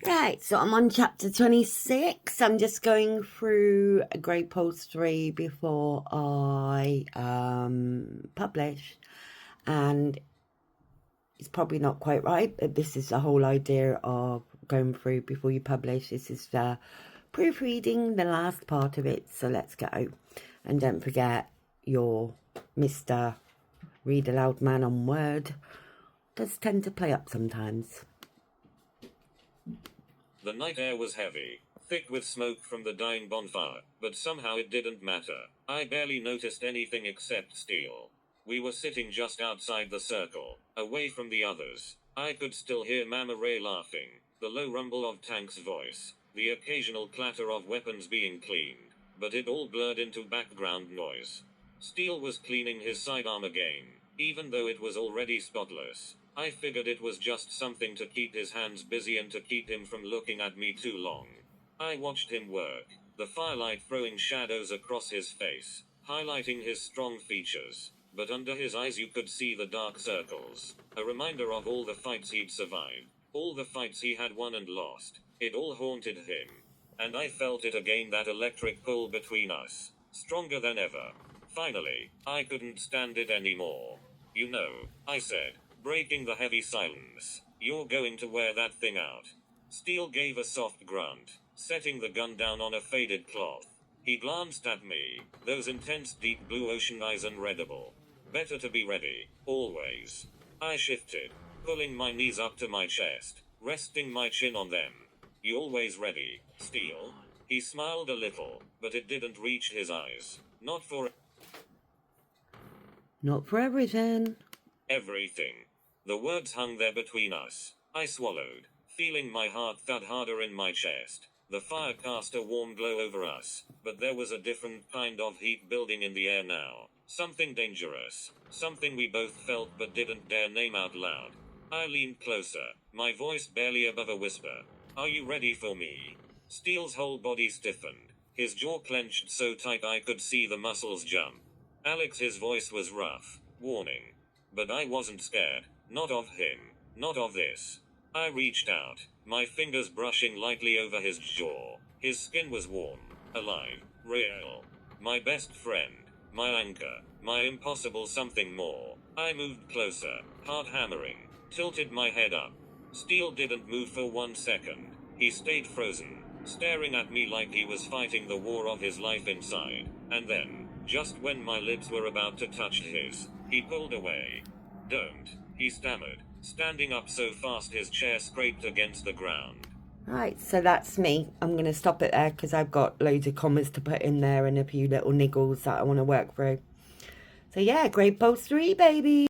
Right, so I'm on chapter 26. I'm just going through GRAVEPULSE 3 before I publish. And it's probably not quite right, but this is the whole idea of going through before you publish. This is proofreading the last part of it, so let's go. And don't forget, your Mr. Read Aloud Man on Word does tend to play up sometimes. The night air was heavy, thick with smoke from the dying bonfire, but somehow it didn't matter. I barely noticed anything except Steele. We were sitting just outside the circle, away from the others. I could still hear Mama Ray laughing, the low rumble of Tank's voice, the occasional clatter of weapons being cleaned, but it all blurred into background noise. Steele was cleaning his sidearm again, even though it was already spotless. I figured it was just something to keep his hands busy and to keep him from looking at me too long. I watched him work, the firelight throwing shadows across his face, highlighting his strong features, but under his eyes you could see the dark circles, a reminder of all the fights he'd survived, all the fights he had won and lost. It all haunted him. And I felt it again, that electric pull between us, stronger than ever. Finally, I couldn't stand it anymore. "You know," I said, breaking the heavy silence, "you're going to wear that thing out." Steele gave a soft grunt, setting the gun down on a faded cloth. He glanced at me, those intense deep blue ocean eyes unreadable. "Better to be ready, always." I shifted, pulling my knees up to my chest, resting my chin on them. "You always ready, Steele?" He smiled a little, but it didn't reach his eyes. Not for everything. Everything. The words hung there between us. I swallowed, feeling my heart thud harder in my chest. The fire cast a warm glow over us, but there was a different kind of heat building in the air now. Something dangerous. Something we both felt but didn't dare name out loud. I leaned closer, my voice barely above a whisper. "Are you ready for me?" Steele's whole body stiffened, his jaw clenched so tight I could see the muscles jump. "Alex," his voice was rough, warning. But I wasn't scared. Not of him. Not of this. I reached out, my fingers brushing lightly over his jaw. His skin was warm, alive, real. My best friend. My anchor. My impossible something more. I moved closer, heart hammering, tilted my head up. Steele didn't move for 1 second. He stayed frozen, staring at me like he was fighting the war of his life inside. And then, just when my lips were about to touch his, he pulled away. "Don't," he stammered, standing up so fast his chair scraped against the ground. Right, so that's me. I'm going to stop it there because I've got loads of commas to put in there and a few little niggles that I want to work through. So yeah, GRAVEPULSE 3, baby.